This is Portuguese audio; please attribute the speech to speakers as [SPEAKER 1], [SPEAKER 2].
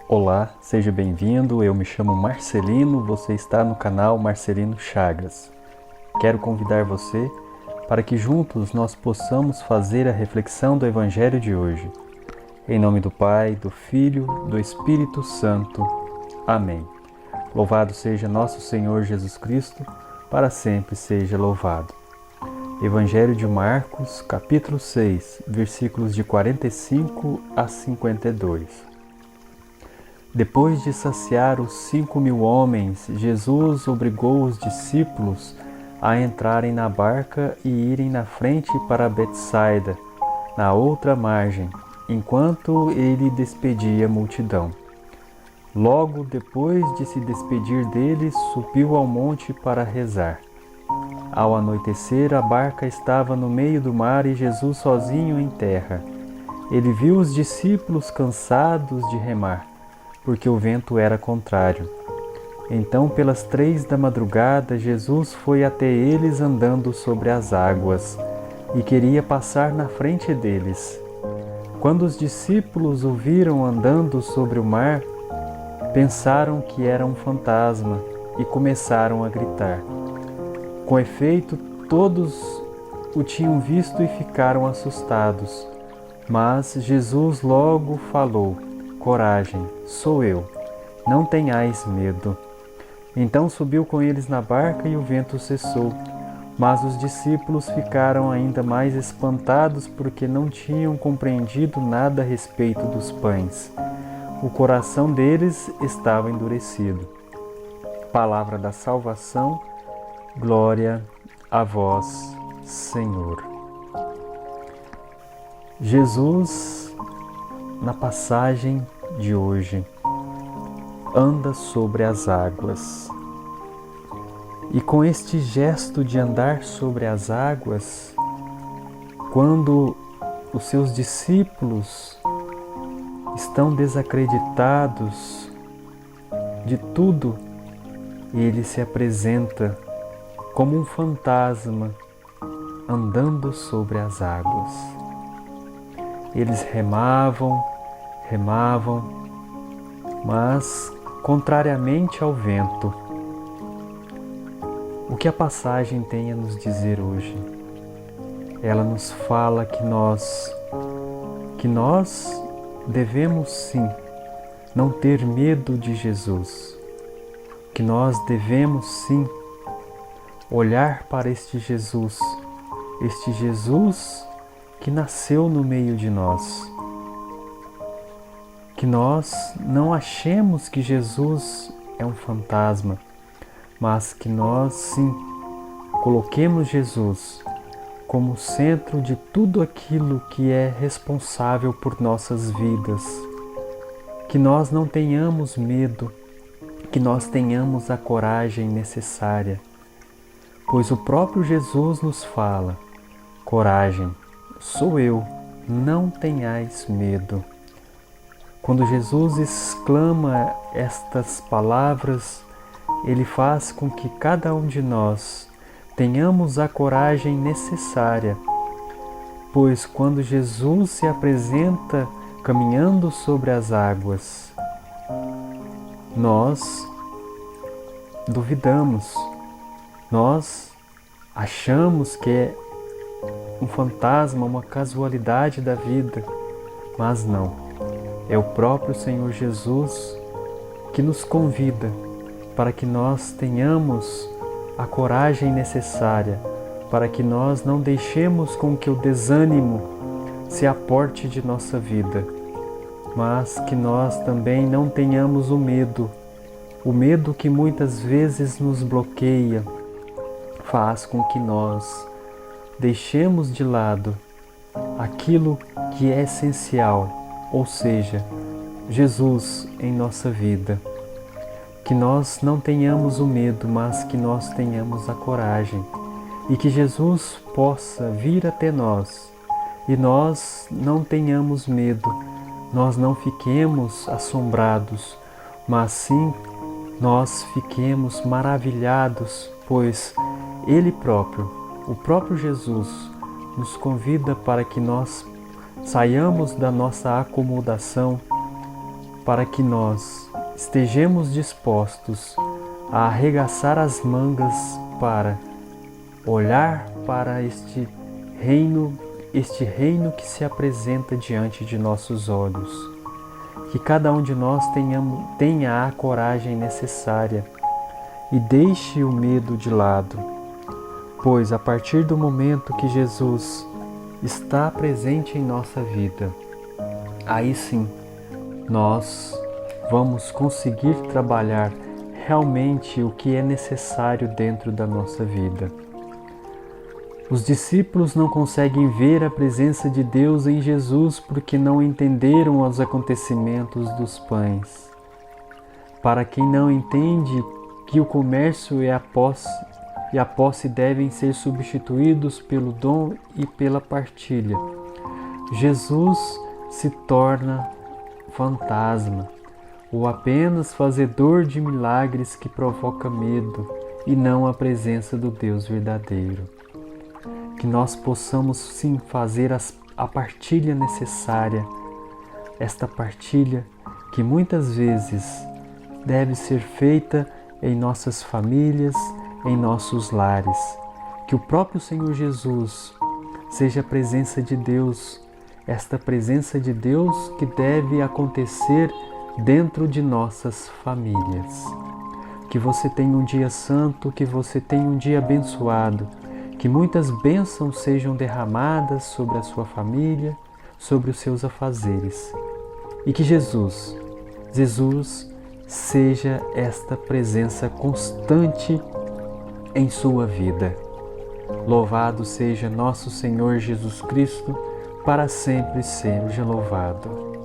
[SPEAKER 1] Olá, seja bem-vindo, eu me chamo Marcelino, você está no canal Marcelino Chagas. Quero convidar você para que juntos nós possamos fazer a reflexão do Evangelho de hoje. Em nome do Pai, do Filho, do Espírito Santo. Amém. Louvado seja nosso Senhor Jesus Cristo, para sempre seja louvado. Evangelho de Marcos, capítulo 6, versículos de 45 a 52. Depois de saciar os 5.000 homens, Jesus obrigou os discípulos a entrarem na barca e irem na frente para Betsaida, na outra margem, enquanto ele despedia a multidão. Logo depois de se despedir deles, subiu ao monte para rezar. Ao anoitecer, a barca estava no meio do mar e Jesus sozinho em terra. Ele viu os discípulos cansados de remar, porque o vento era contrário. Então, pelas 3 da madrugada, Jesus foi até eles andando sobre as águas e queria passar na frente deles. Quando os discípulos o viram andando sobre o mar, pensaram que era um fantasma e começaram a gritar. Com efeito, todos o tinham visto e ficaram assustados. Mas Jesus logo falou: "Coragem, sou eu, não tenhais medo." Então subiu com eles na barca e o vento cessou. Mas os discípulos ficaram ainda mais espantados porque não tinham compreendido nada a respeito dos pães. O coração deles estava endurecido. Palavra da salvação, glória a vós, Senhor. Jesus, na passagem de hoje, anda sobre as águas. E com este gesto de andar sobre as águas, quando os seus discípulos estão desacreditados de tudo, ele se apresenta como um fantasma andando sobre as águas. Eles remavam, mas contrariamente ao vento. O que a passagem tem a nos dizer hoje? Ela nos fala que nós devemos sim não ter medo de Jesus, que nós devemos sim olhar para este Jesus que nasceu no meio de nós. Que nós não achemos que Jesus é um fantasma, mas que nós sim coloquemos Jesus como centro de tudo aquilo que é responsável por nossas vidas. Que nós não tenhamos medo, que nós tenhamos a coragem necessária, pois o próprio Jesus nos fala: coragem, sou eu, não tenhais medo. Quando Jesus exclama estas palavras, ele faz com que cada um de nós tenhamos a coragem necessária, pois quando Jesus se apresenta caminhando sobre as águas, nós duvidamos, nós achamos que é um fantasma, uma casualidade da vida, mas não. É o próprio Senhor Jesus que nos convida para que nós tenhamos a coragem necessária, para que nós não deixemos com que o desânimo se aporte de nossa vida, mas que nós também não tenhamos o medo que muitas vezes nos bloqueia, faz com que nós deixemos de lado aquilo que é essencial, ou seja, Jesus em nossa vida. Que nós não tenhamos o medo, mas que nós tenhamos a coragem e que Jesus possa vir até nós e nós não tenhamos medo, nós não fiquemos assombrados, mas sim nós fiquemos maravilhados, pois Ele próprio, o próprio Jesus nos convida para que nós saiamos da nossa acomodação, para que nós estejamos dispostos a arregaçar as mangas para olhar para este reino que se apresenta diante de nossos olhos. Que cada um de nós tenha a coragem necessária e deixe o medo de lado, pois a partir do momento que Jesus está presente em nossa vida, aí sim nós vamos conseguir trabalhar realmente o que é necessário dentro da nossa vida. Os discípulos não conseguem ver a presença de Deus em Jesus porque não entenderam os acontecimentos dos pães. Para quem não entende que o comércio e a posse devem ser substituídos pelo dom e pela partilha, Jesus se torna fantasma, ou apenas fazedor de milagres que provoca medo e não a presença do Deus verdadeiro. Que nós possamos sim fazer a partilha necessária, esta partilha que muitas vezes deve ser feita em nossas famílias, em nossos lares. Que o próprio Senhor Jesus seja a presença de Deus, esta presença de Deus que deve acontecer dentro de nossas famílias. Que você tenha um dia santo, que você tenha um dia abençoado, que muitas bênçãos sejam derramadas sobre a sua família, sobre os seus afazeres. E que Jesus seja esta presença constante em sua vida. Louvado seja nosso Senhor Jesus Cristo, para sempre seja louvado.